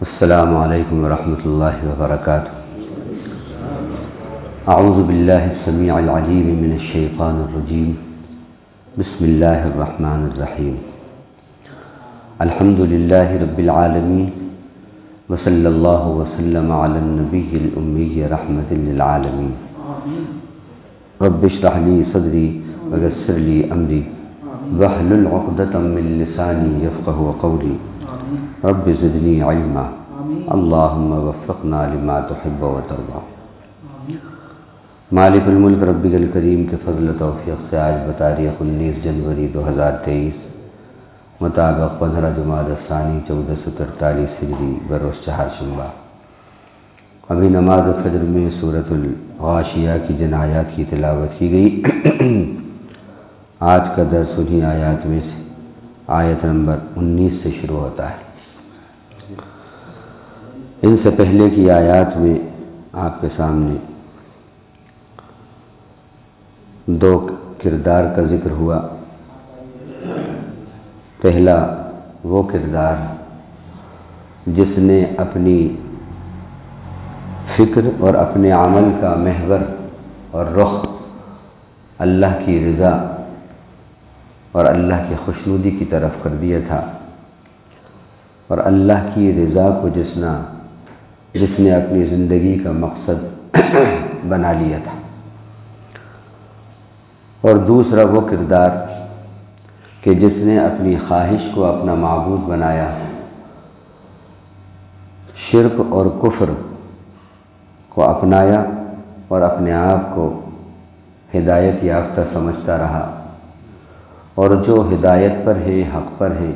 السلام علیکم ورحمۃ اللہ وبرکاتہ۔ اعوذ باللہ السمیع العلیم من الشیطان الرجیم، بسم اللہ الرحمن الرحیم۔ الحمد للہ رب العالمین، وصلی اللہ وسلم علی النبی الامی رحمۃ للعالمین۔ رب اشرح لی صدری ویسر لی امری واحلل عقدۃ من لسانی یفقهوا قولی، رب زدنی علما، اللہم وفقنا لما تحب وترضى۔ مالک الملک رب الکریم کے فضل و توفیق سے آج بتاریخ 19 جنوری 2023 مطابق 15 جمادی الثانی 1443 ہجری بروز چہارشنبہ، ابھی نماز فجر میں سورۃ الغاشیہ کی جن آیات کی تلاوت کی گئی۔ آج کا درس انہی آیات میں سے آیت نمبر 19 سے شروع ہوتا ہے۔ ان سے پہلے کی آیات میں آپ کے سامنے دو کردار کا ذکر ہوا۔ پہلا وہ کردار جس نے اپنی فکر اور اپنے عمل کا محور اور رخ اللہ کی رضا اور اللہ کی خوشنودی کی طرف کر دیا تھا، اور اللہ کی رضا کو جس نے اپنی زندگی کا مقصد بنا لیا تھا۔ اور دوسرا وہ کردار کہ جس نے اپنی خواہش کو اپنا معبود بنایا، شرک اور کفر کو اپنایا اور اپنے آپ کو ہدایت یافتہ سمجھتا رہا، اور جو ہدایت پر ہے، حق پر ہے،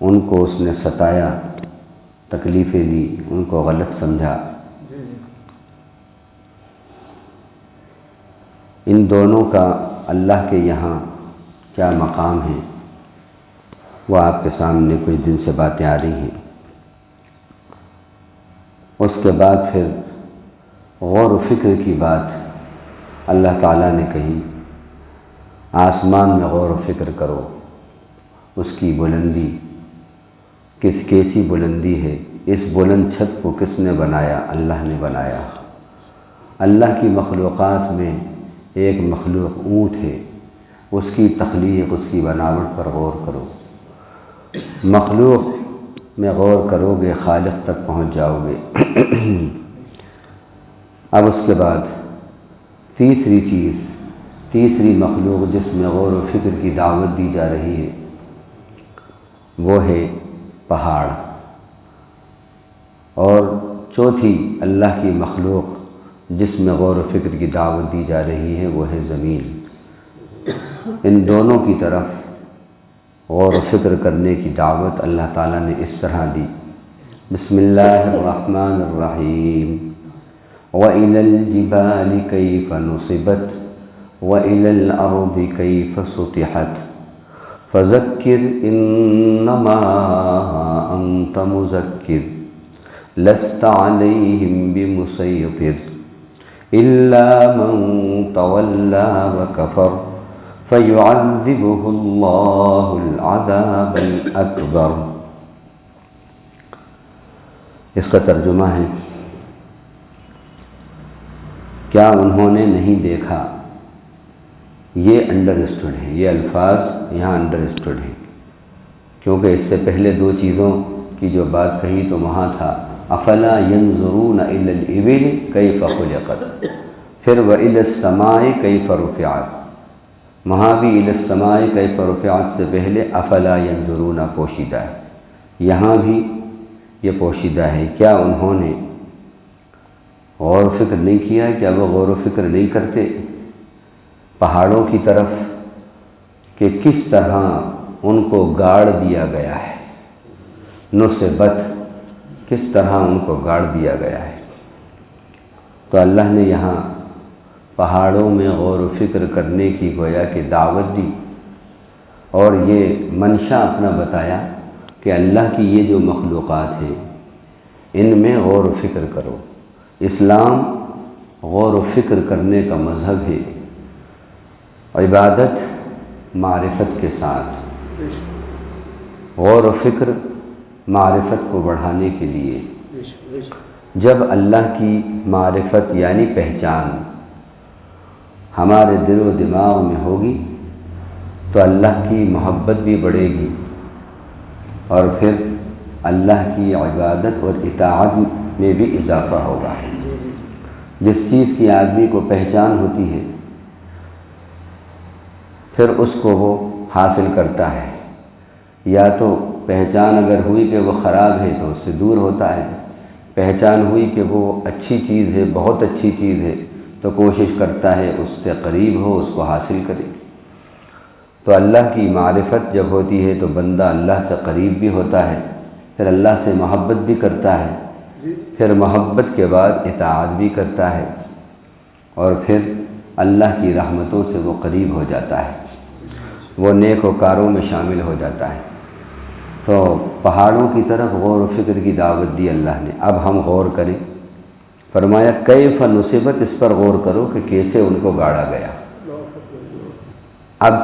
ان کو اس نے ستایا، تکلیفیں دی، ان کو غلط سمجھا۔ ان دونوں کا اللہ کے یہاں کیا مقام ہے، وہ آپ کے سامنے کچھ دن سے باتیں آ رہی ہیں۔ اس کے بعد پھر غور و فکر کی بات اللہ تعالیٰ نے کہی۔ آسمان میں غور و فکر کرو، اس کی بلندی کیسی بلندی ہے، اس بلند چھت کو کس نے بنایا؟ اللہ نے بنایا۔ اللہ کی مخلوقات میں ایک مخلوق اونٹ ہے، اس کی تخلیق، اس کی بناوٹ پر غور کرو۔ مخلوق میں غور کرو گے، خالق تک پہنچ جاؤ گے۔ اب اس کے بعد تیسری مخلوق جس میں غور و فکر کی دعوت دی جا رہی ہے، وہ ہے پہاڑ، اور چوتھی اللہ کی مخلوق جس میں غور و فکر کی دعوت دی جا رہی ہے، وہ ہے زمین۔ ان دونوں کی طرف غور و فکر کرنے کی دعوت اللہ تعالیٰ نے اس طرح دی۔ بسم اللہ الرحمن الرحیم۔ وَإِلَى الْجِبَالِ كَيْفَ نُصِبَتْ وَإِلَى الْأَرْضِ كَيْفَ سُطِحَتْ فَذَكِّرْ إِنَّمَا أَنْتَ مُذَكِّرٌ لَسْتَ عَلَيْهِمْ بِمُسَيْطِرٍ إِلَّا مَنْ تَوَلَّى وَكَفَرَ فَيُعَذِّبُهُ اللَّهُ الْعَذَابَ الْأَكْبَرَ۔ اس کا ترجمہ ہے، کیا انہوں نے نہیں دیکھا؟ یہ انڈر اسٹوڈ ہے، یہ الفاظ یہاں انڈر اسٹوڈ ہیں، کیونکہ اس سے پہلے دو چیزوں کی جو بات کہی تو وہاں تھا افلا ينظرون الى الابل كيف خلقت، پھر والى السماء كيف رفعت، وہاں بھی الى السماء كيف رفعت سے پہلے افلا ينظرون پوشیدہ ہے، یہاں بھی یہ پوشیدہ ہے۔ کیا انہوں نے غور و فکر نہیں کیا؟ کیا وہ غور و فکر نہیں کرتے پہاڑوں کی طرف کہ کس طرح ان کو گاڑ دیا گیا ہے، نصبت، کس طرح ان کو گاڑ دیا گیا ہے۔ تو اللہ نے یہاں پہاڑوں میں غور و فکر کرنے کی گویا کہ دعوت دی، اور یہ منشا اپنا بتایا کہ اللہ کی یہ جو مخلوقات ہیں ان میں غور و فکر کرو۔ اسلام غور و فکر کرنے کا مذہب ہے، عبادت معرفت کے ساتھ، غور و فکر معرفت کو بڑھانے کے لیے جب اللہ کی معرفت یعنی پہچان ہمارے دل و دماغ میں ہوگی تو اللہ کی محبت بھی بڑھے گی اور پھر اللہ کی عبادت اور اطاعت میں بھی اضافہ ہوگا۔ جس چیز کی آدمی کو پہچان ہوتی ہے پھر اس کو وہ حاصل کرتا ہے، یا تو پہچان اگر ہوئی کہ وہ خراب ہے تو اس سے دور ہوتا ہے، پہچان ہوئی کہ وہ اچھی چیز ہے، بہت اچھی چیز ہے، تو کوشش کرتا ہے اس سے قریب ہو، اس کو حاصل کرے۔ تو اللہ کی معرفت جب ہوتی ہے تو بندہ اللہ سے قریب بھی ہوتا ہے، پھر اللہ سے محبت بھی کرتا ہے، پھر محبت کے بعد اطاعت بھی کرتا ہے، اور پھر اللہ کی رحمتوں سے وہ قریب ہو جاتا ہے، وہ نیک و کاروں میں شامل ہو جاتا ہے۔ تو پہاڑوں کی طرف غور و فکر کی دعوت دی اللہ نے۔ اب ہم غور کریں، فرمایا کیف نصبت، اس پر غور کرو کہ کیسے ان کو گاڑا گیا۔ اب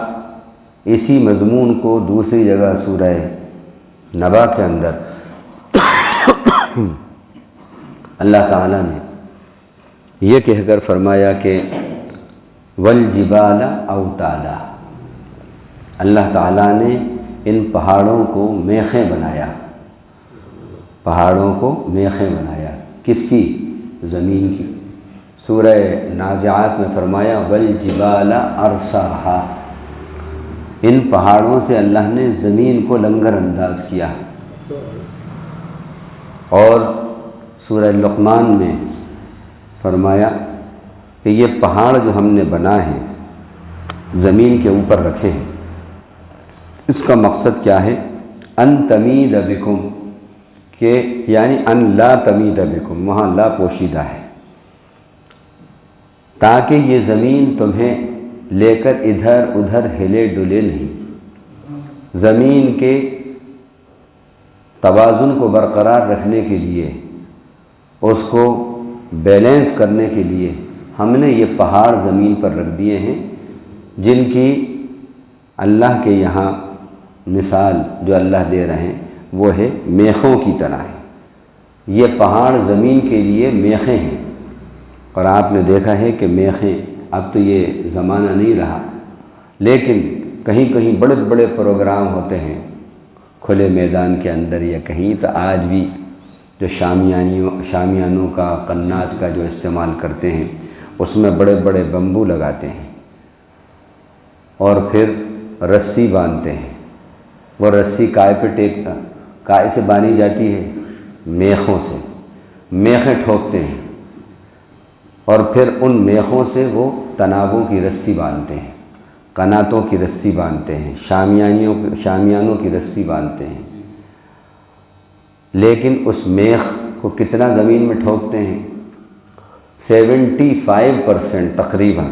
اسی مضمون کو دوسری جگہ سورہ نبا کے اندر اللہ تعالیٰ نے یہ کہہ کر فرمایا کہ والجبال اوتادا، اللہ تعالیٰ نے ان پہاڑوں کو میخیں بنایا، پہاڑوں کو میخیں بنایا، کس کی؟ زمین کی۔ سورہ نازعات میں فرمایا والجبال ارساہا، ان پہاڑوں سے اللہ نے زمین کو لنگر انداز کیا۔ اور سورہ لقمان میں فرمایا کہ یہ پہاڑ جو ہم نے بنا ہے زمین کے اوپر رکھے ہیں، اس کا مقصد کیا ہے؟ ان تمید بکم، کہ یعنی ان لا تمید بکم، وہاں لا پوشیدہ ہے، تاکہ یہ زمین تمہیں لے کر ادھر ادھر ہلے ڈلے نہیں۔ زمین کے توازن کو برقرار رکھنے کے لیے، اس کو بیلنس کرنے کے لیے ہم نے یہ پہاڑ زمین پر رکھ دیے ہیں، جن کی اللہ کے یہاں مثال جو اللہ دے رہے ہیں وہ ہے میخوں کی طرح ہے۔ یہ پہاڑ زمین کے لیے میخیں ہیں، اور آپ نے دیکھا ہے کہ میخیں، اب تو یہ زمانہ نہیں رہا، لیکن کہیں کہیں بڑے بڑے پروگرام ہوتے ہیں کھلے میدان کے اندر یا کہیں، تو آج بھی جو شامیانوں کا، قنات کا جو استعمال کرتے ہیں، اس میں بڑے بڑے بمبو لگاتے ہیں اور پھر رسی باندھتے ہیں۔ وہ رسی کائے سے باندھی جاتی ہے؟ میخوں سے، میخیں ٹھوکتے ہیں، اور پھر ان میخوں سے وہ تنابوں کی رسی باندھتے ہیں، قناتوں کی رسی باندھتے ہیں، شامیانوں کی رسی باندھتے ہیں۔ لیکن اس میخ کو کتنا زمین میں ٹھوکتے ہیں؟ 75% تقریباً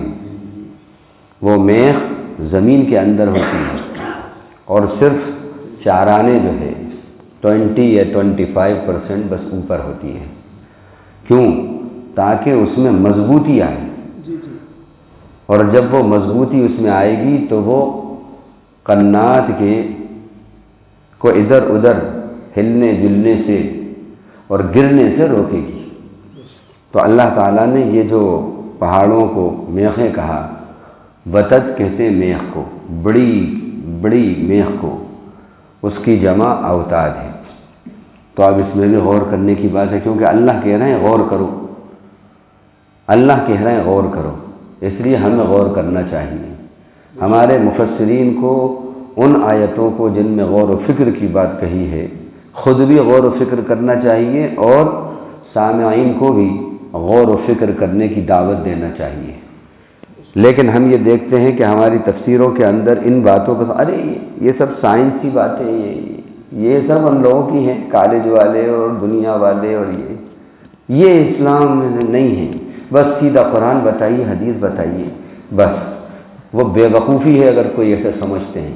وہ میخ زمین کے اندر ہوتی ہے، اور صرف چارانے جو ہے 20 یا 25% بس اوپر ہوتی ہے۔ کیوں؟ تاکہ اس میں مضبوطی آئے، اور جب وہ مضبوطی اس میں آئے گی تو وہ قنات کے کو ادھر ادھر ہلنے جلنے سے اور گرنے سے روکے گی۔ تو اللہ تعالیٰ نے یہ جو پہاڑوں کو میخیں کہا، بتت کہتے ہیں میخ کو، بڑی بڑی میخ کو، اس کی جمع اوتاد ہے۔ تو اب اس میں بھی غور کرنے کی بات ہے، کیونکہ اللہ کہہ رہے ہیں غور کرو، اللہ کہہ رہے ہیں غور کرو، اس لیے ہمیں غور کرنا چاہیے۔ ہمارے مفسرین کو ان آیتوں کو جن میں غور و فکر کی بات کہی ہے، خود بھی غور و فکر کرنا چاہیے، اور سامعین کو بھی غور و فکر کرنے کی دعوت دینا چاہیے۔ لیکن ہم یہ دیکھتے ہیں کہ ہماری تفسیروں کے اندر ان باتوں کو، ارے یہ سب سائنسی باتیں، یہ سب ہم لوگوں کی ہیں، کالج والے اور دنیا والے، اور یہ اسلام میں نہیں ہے، بس سیدھا قرآن بتائیے، حدیث بتائیے، بس۔ وہ بے وقوفی ہے اگر کوئی ایسے سمجھتے ہیں۔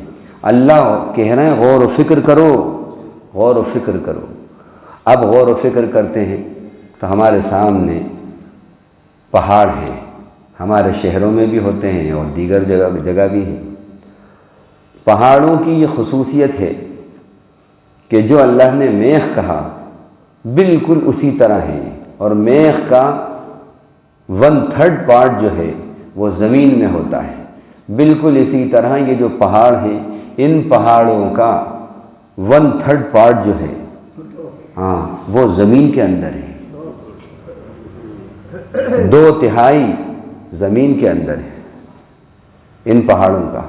اللہ کہہ رہے ہیں غور و فکر کرو، غور و فکر کرو۔ اب غور و فکر کرتے ہیں تو ہمارے سامنے پہاڑ ہیں، ہمارے شہروں میں بھی ہوتے ہیں اور دیگر جگہ بھی ہیں۔ پہاڑوں کی یہ خصوصیت ہے کہ جو اللہ نے میخ کہا بالکل اسی طرح ہے، اور میخ کا 1/3 پارٹ جو ہے وہ زمین میں ہوتا ہے۔ بالکل اسی طرح یہ جو پہاڑ ہیں، ان پہاڑوں کا 1/3 پارٹ جو ہے وہ زمین کے اندر ہے، 2/3 زمین کے اندر ہے ان پہاڑوں کا،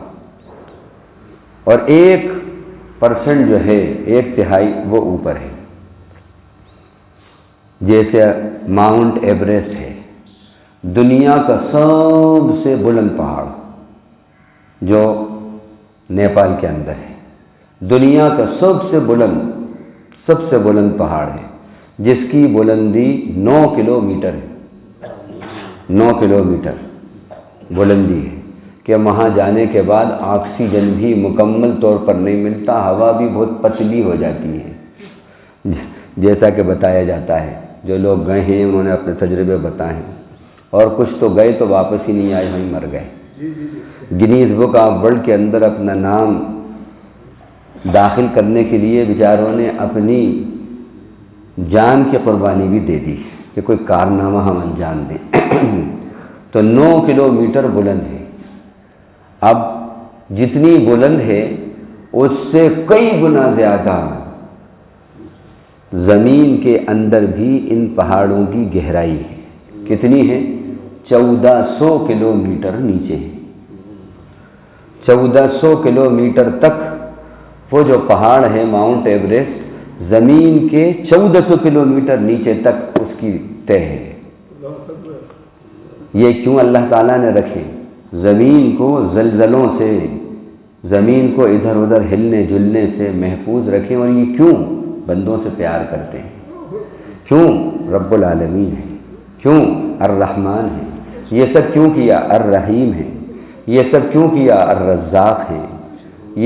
اور 1% جو ہے 1/3 وہ اوپر ہے۔ جیسے ماؤنٹ ایوریسٹ ہے، دنیا کا سب سے بلند پہاڑ جو نیپال کے اندر ہے، دنیا کا سب سے بلند پہاڑ ہے، جس کی بلندی 9 کلومیٹر ہے، 9 کلومیٹر بلندی ہے، کہ وہاں جانے کے بعد آکسیجن بھی مکمل طور پر نہیں ملتا، ہوا بھی بہت پتلی ہو جاتی ہے، جیسا کہ بتایا جاتا ہے۔ جو لوگ گئے ہیں انہوں نے اپنے تجربے بتائے ہیں، اور کچھ تو گئے تو واپس ہی نہیں آئے، وہیں مر گئے۔ گنیز بک آف ورلڈ کے اندر اپنا نام داخل کرنے کے لیے بیچاروں نے اپنی جان کی قربانی بھی دے دی کہ کوئی کارنامہ ہم انجام دیں۔ تو 9 کلومیٹر بلند ہے۔ اب جتنی بلند ہے اس سے کئی گنا زیادہ زمین کے اندر بھی ان پہاڑوں کی گہرائی ہے۔ کتنی ہے؟ 1400 کلومیٹر نیچے ہے۔ 1400 کلومیٹر تک وہ جو پہاڑ ہے ماؤنٹ ایوریسٹ، زمین کے 1400 کلومیٹر نیچے تک اس کی تہ ہے۔ یہ کیوں اللہ تعالیٰ نے رکھے؟ زمین کو زلزلوں سے، زمین کو ادھر ادھر ہلنے جلنے سے محفوظ رکھیں، اور یہ کیوں؟ بندوں سے پیار کرتے ہیں، کیوں؟ رب العالمین ہے، کیوں؟ الرحمن ہے، یہ سب کیوں کیا؟ الرحیم ہے، یہ سب کیوں کیا؟ الرزاق ہے،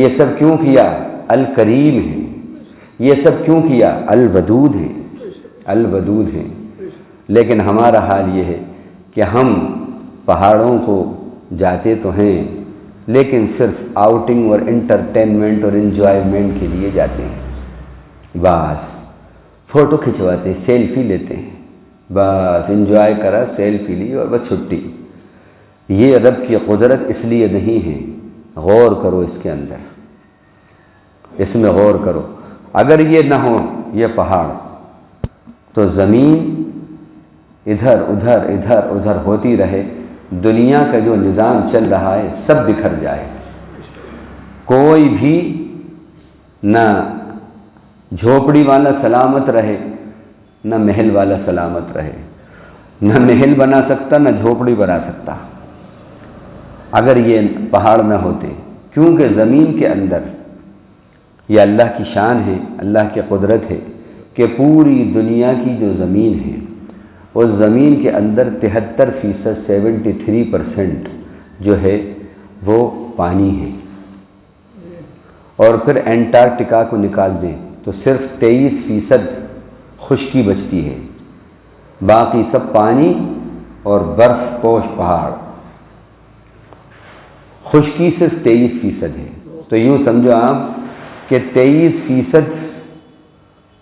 یہ سب کیوں کیا؟ الکریم ہے، یہ سب کیوں کیا؟ الودود ہے، الودود ہے۔ لیکن ہمارا حال یہ ہے کہ ہم پہاڑوں کو جاتے تو ہیں، لیکن صرف آؤٹنگ اور انٹرٹینمنٹ اور انجوائمنٹ کے لیے جاتے ہیں، بس فوٹو کھنچواتے، سیلفی لیتے ہیں، بس انجوائے کرا، سیلفی لی اور بس چھٹی۔ یہ رب کی قدرت اس لیے نہیں ہے، غور کرو اس کے اندر، اس میں غور کرو۔ اگر یہ نہ ہو یہ پہاڑ تو زمین ادھر ادھر ادھر ادھر ہوتی رہے، دنیا کا جو نظام چل رہا ہے سب بکھر جائے، کوئی بھی نہ جھوپڑی والا سلامت رہے، نہ محل والا سلامت رہے، نہ محل بنا سکتا نہ جھوپڑی بنا سکتا اگر یہ پہاڑ نہ ہوتے، کیونکہ زمین کے اندر یہ اللہ کی شان ہے، اللہ کی قدرت ہے کہ پوری دنیا کی جو زمین ہے اس زمین کے اندر 73% 73% جو ہے وہ پانی ہے، اور پھر انٹارکٹیکا کو نکال دیں تو صرف 23% خشکی بچتی ہے، باقی سب پانی اور برف پوش پہاڑ، خشکی صرف 23% ہے۔ تو یوں سمجھو آپ کہ 23%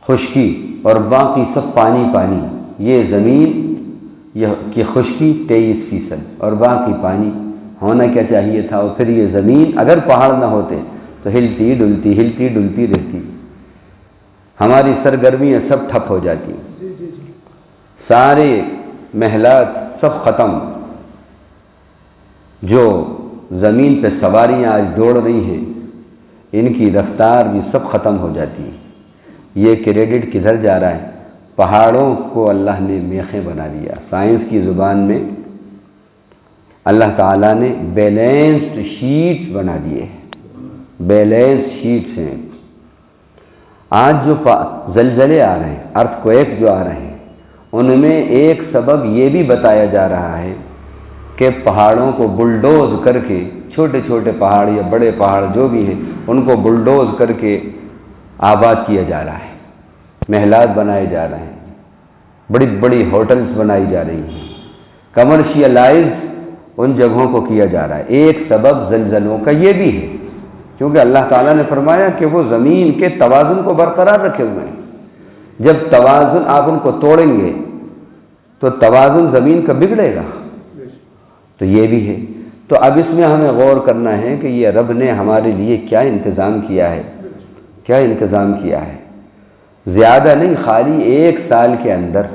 خشکی اور باقی سب پانی پانی، یہ زمین کی خشکی 23% اور باقی پانی، ہونا کیا چاہیے تھا؟ اور پھر یہ زمین اگر پہاڑ نہ ہوتے تو ہلتی ڈلتی رہتی، ہماری سرگرمیاں سب ٹھپ ہو جاتی، سارے محلات سب ختم، جو زمین پہ سواریاں آج دوڑ رہی ہیں ان کی رفتار بھی سب ختم ہو جاتی ہے۔ یہ کریڈٹ کدھر جا رہا ہے؟ پہاڑوں کو اللہ نے میخیں بنا دیا۔ سائنس کی زبان میں اللہ تعالیٰ نے بیلنسڈ شیٹس بنا دیے، بیلنس شیٹس ہیں۔ آج جو زلزلے آ رہے ہیں، ارتھ کویک جو آ رہے ہیں، ان میں ایک سبب یہ بھی بتایا جا رہا ہے کہ پہاڑوں کو بلڈوز کر کے، چھوٹے چھوٹے پہاڑ یا بڑے پہاڑ جو بھی ہیں ان کو بلڈوز کر کے آباد کیا جا رہا ہے، محلات بنائے جا رہے ہیں، بڑی بڑی ہوٹلز بنائی جا رہی ہیں، کمرشیلائز ان جگہوں کو کیا جا رہا ہے۔ ایک سبب زلزلوں کا یہ بھی ہے کیونکہ اللہ تعالیٰ نے فرمایا کہ وہ زمین کے توازن کو برقرار رکھے ہوئے ہیں. جب توازن آپ ان کو توڑیں گے تو توازن زمین کا بگڑے گا. تو یہ بھی ہے. تو اب اس میں ہمیں غور کرنا ہے کہ یہ رب نے ہمارے لیے کیا انتظام کیا ہے، کیا انتظام کیا ہے. زیادہ نہیں، خالی 1 سال کے اندر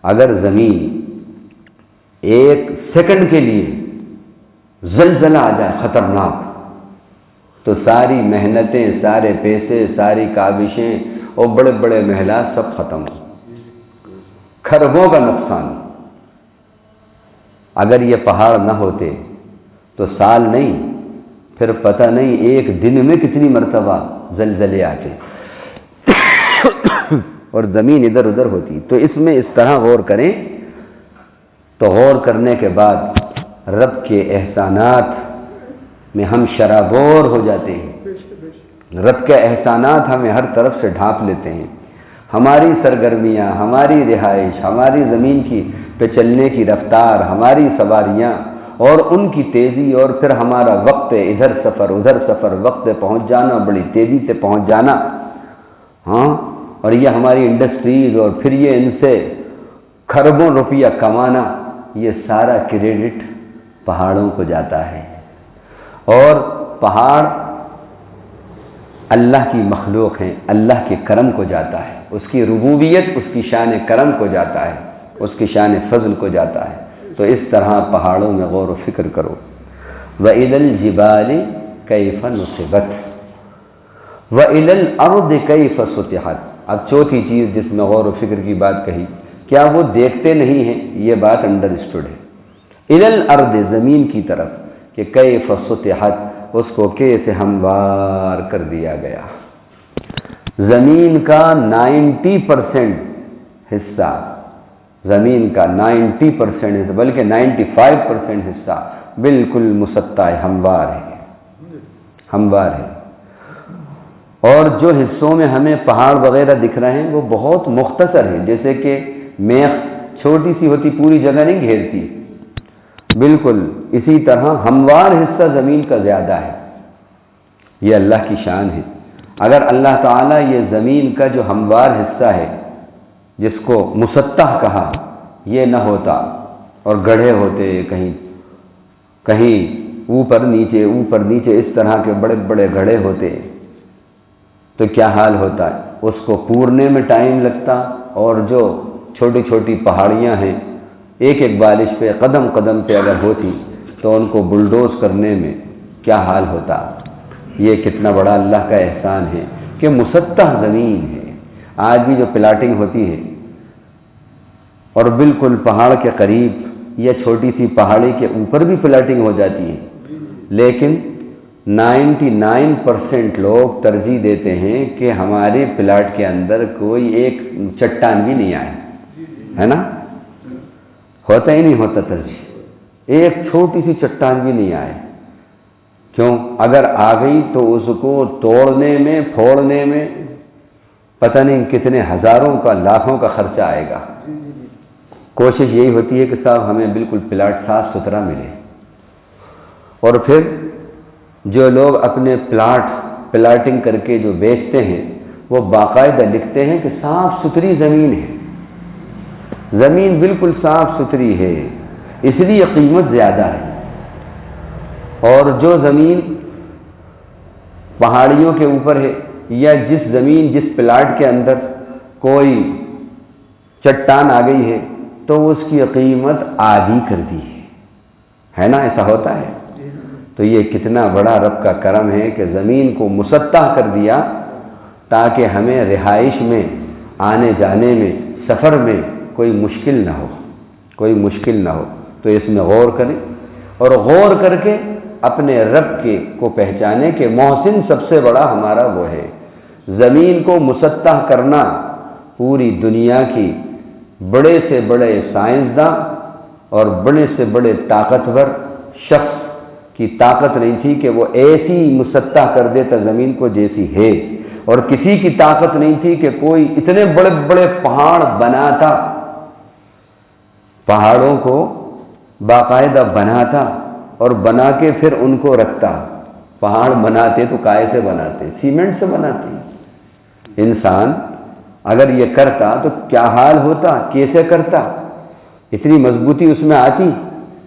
اگر زمین 1 سیکنڈ کے لیے زلزلہ آ جائے خطرناک، تو ساری محنتیں، سارے پیسے، ساری کاوشیں اور بڑے بڑے محلات سب ختم ہو، کھربوں کا نقصان. اگر یہ پہاڑ نہ ہوتے تو سال نہیں، پھر پتہ نہیں ایک دن میں کتنی مرتبہ زلزلے آتے اور زمین ادھر ادھر ہوتی. تو اس میں اس طرح غور کریں تو غور کرنے کے بعد رب کے احسانات میں ہم شرابور ہو جاتے ہیں. رب کے احسانات ہمیں ہر طرف سے ڈھانپ لیتے ہیں. ہماری سرگرمیاں، ہماری رہائش، ہماری زمین کی پہ چلنے کی رفتار، ہماری سواریاں اور ان کی تیزی، اور پھر ہمارا وقت ادھر سفر ادھر سفر، وقت پہ پہنچ جانا، بڑی تیزی سے پہنچ جانا، ہاں، اور یہ ہماری انڈسٹریز، اور پھر یہ ان سے کھربوں روپیہ کمانا، یہ سارا کریڈٹ پہاڑوں کو جاتا ہے. اور پہاڑ اللہ کی مخلوق ہیں، اللہ کے کرم کو جاتا ہے، اس کی ربوبیت، اس کی شان کرم کو جاتا ہے، اس کی شان فضل کو جاتا ہے. تو اس طرح پہاڑوں میں غور و فکر کرو. وَإِلَى الْجِبَالِ كَيْفَ نُصِبَتْ وَإِلَى الْأَرْضِ كَيْفَ سُطِحَتْ. اب چوتھی چیز جس میں غور و فکر کی بات کہی، کیا وہ دیکھتے نہیں ہیں؟ یہ بات انڈرسٹوڈ ہے. اِلَى الْأَرْضِ زمین کی طرف، کہ کیف سطحت، اس کو کیسے ہموار کر دیا گیا. زمین کا 90% حصہ، زمین کا 90% حصہ، بلکہ 95% حصہ بالکل مسطح ہموار ہے، ہموار ہے. اور جو حصوں میں ہمیں پہاڑ وغیرہ دکھ رہے ہیں وہ بہت مختصر ہیں، جیسے کہ میخ چھوٹی سی ہوتی، پوری جگہ نہیں گھیرتی، بالکل اسی طرح ہموار حصہ زمین کا زیادہ ہے. یہ اللہ کی شان ہے. اگر اللہ تعالیٰ یہ زمین کا جو ہموار حصہ ہے، جس کو مسطح کہا، یہ نہ ہوتا اور گڑھے ہوتے کہیں کہیں اوپر نیچے اوپر نیچے، اس طرح کے بڑے بڑے گڑھے ہوتے، تو کیا حال ہوتا ہے. اس کو پورنے میں ٹائم لگتا، اور جو چھوٹی چھوٹی پہاڑیاں ہیں، ایک ایک بارش پہ قدم قدم پہ اگر ہوتی تو ان کو بلڈوز کرنے میں کیا حال ہوتا. یہ کتنا بڑا اللہ کا احسان ہے کہ مسطح زمین ہے. آج بھی جو پلاٹنگ ہوتی ہے اور بالکل پہاڑ کے قریب یا چھوٹی سی پہاڑی کے اوپر بھی پلاٹنگ ہو جاتی ہے، لیکن 99% لوگ ترجیح دیتے ہیں کہ ہمارے پلاٹ کے اندر کوئی ایک چٹان بھی نہیں آئے، ہے نا؟ ہوتا ہی نہیں ہوتا ترجیح، ایک چھوٹی سی چٹان بھی نہیں آئے. کیوں؟ اگر آ گئی تو اس کو توڑنے میں، پھوڑنے میں پتہ نہیں کتنے ہزاروں کا، لاکھوں کا خرچہ آئے گا. کوشش یہی ہوتی ہے کہ صاحب ہمیں بالکل پلاٹ صاف ستھرا ملے. اور پھر جو لوگ اپنے پلاٹنگ کر کے جو بیچتے ہیں، وہ باقاعدہ لکھتے ہیں کہ صاف ستھری زمین ہے، زمین بالکل صاف ستھری ہے، اس لیے قیمت زیادہ ہے. اور جو زمین پہاڑیوں کے اوپر ہے، یا جس زمین، جس پلاٹ کے اندر کوئی چٹان آ گئی ہے، تو اس کی قیمت آدھی کر دی ہے نا؟ ایسا ہوتا ہے. تو یہ کتنا بڑا رب کا کرم ہے کہ زمین کو مسطح کر دیا تاکہ ہمیں رہائش میں، آنے جانے میں، سفر میں کوئی مشکل نہ ہو، کوئی مشکل نہ ہو. تو اس میں غور کریں، اور غور کر کے اپنے رب کو پہچانے کہ محسن سب سے بڑا ہمارا وہ ہے. زمین کو مسطح کرنا پوری دنیا کی بڑے سے بڑے سائنسداں اور بڑے سے بڑے طاقتور شخص کی طاقت نہیں تھی کہ وہ ایسی مسطح کر دیتا زمین کو جیسی ہے، اور کسی کی طاقت نہیں تھی کہ کوئی اتنے بڑے بڑے پہاڑ بناتا، پہاڑوں کو باقاعدہ بناتا اور بنا کے پھر ان کو رکھتا. پہاڑ بناتے تو کائے سے بناتے؟ سیمنٹ سے بناتے۔ انسان اگر یہ کرتا تو کیا حال ہوتا، کیسے کرتا؟ اتنی مضبوطی اس میں آتی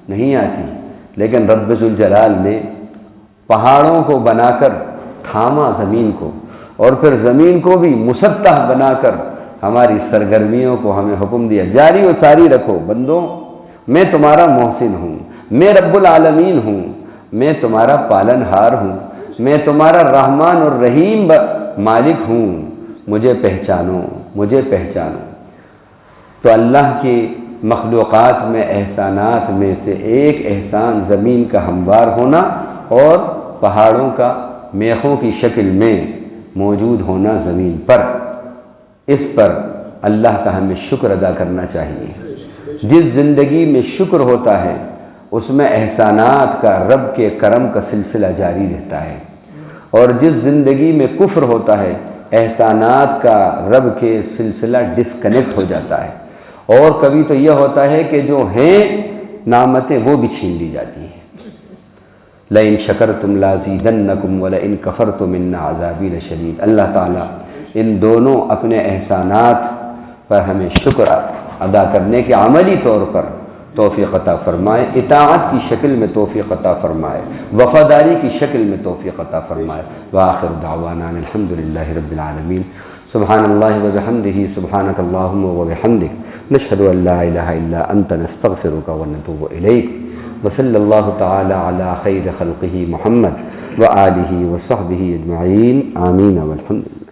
نہیں آتی، لیکن رب ذوالجلال نے پہاڑوں کو بنا کر تھاما زمین کو، اور پھر زمین کو بھی مسطح بنا کر ہماری سرگرمیوں کو ہمیں حکم دیا، جاری و ساری رکھو بندوں، میں تمہارا محسن ہوں، میں رب العالمین ہوں، میں تمہارا پالن ہار ہوں، میں تمہارا رحمان اور رحیم مالک ہوں، مجھے پہچانو، مجھے پہچانو۔ تو اللہ کی مخلوقات میں احسانات میں سے ایک احسان زمین کا ہموار ہونا اور پہاڑوں کا میخوں کی شکل میں موجود ہونا زمین پر، اس پر اللہ کا ہمیں شکر ادا کرنا چاہیے۔ جس زندگی میں شکر ہوتا ہے اس میں احسانات کا، رب کے کرم کا سلسلہ جاری رہتا ہے، اور جس زندگی میں کفر ہوتا ہے احسانات کا، رب کے سلسلہ ڈسکنیکٹ ہو جاتا ہے، اور کبھی تو یہ ہوتا ہے کہ جو ہیں نعمتیں وہ بھی چھین لی جاتی ہیں۔ لئن شکرتم لازیدنکم ولئن کفرتم ان عذابی لشدید۔ اللہ تعالیٰ ان دونوں اپنے احسانات پر ہمیں شکر ادا کرنے کے عملی طور پر توفیق عطا فرمائے، اطاعت کی شکل میں توفیق عطا فرمائے، وفاداری کی شکل میں توفیق عطا فرمائے۔ وآخر دعوانا الحمدللہ رب العالمین۔ سبحان اللہ وبحمدہ، سبحانک اللہم وبحمدک، نشہد ان لا الہ الا انت، نستغفرک ونتوب الیک۔ وصلی اللہ تعالی علی خیر خلقہ محمد وآلہ وصحبہ اجمعین، آمین والحمدللہ۔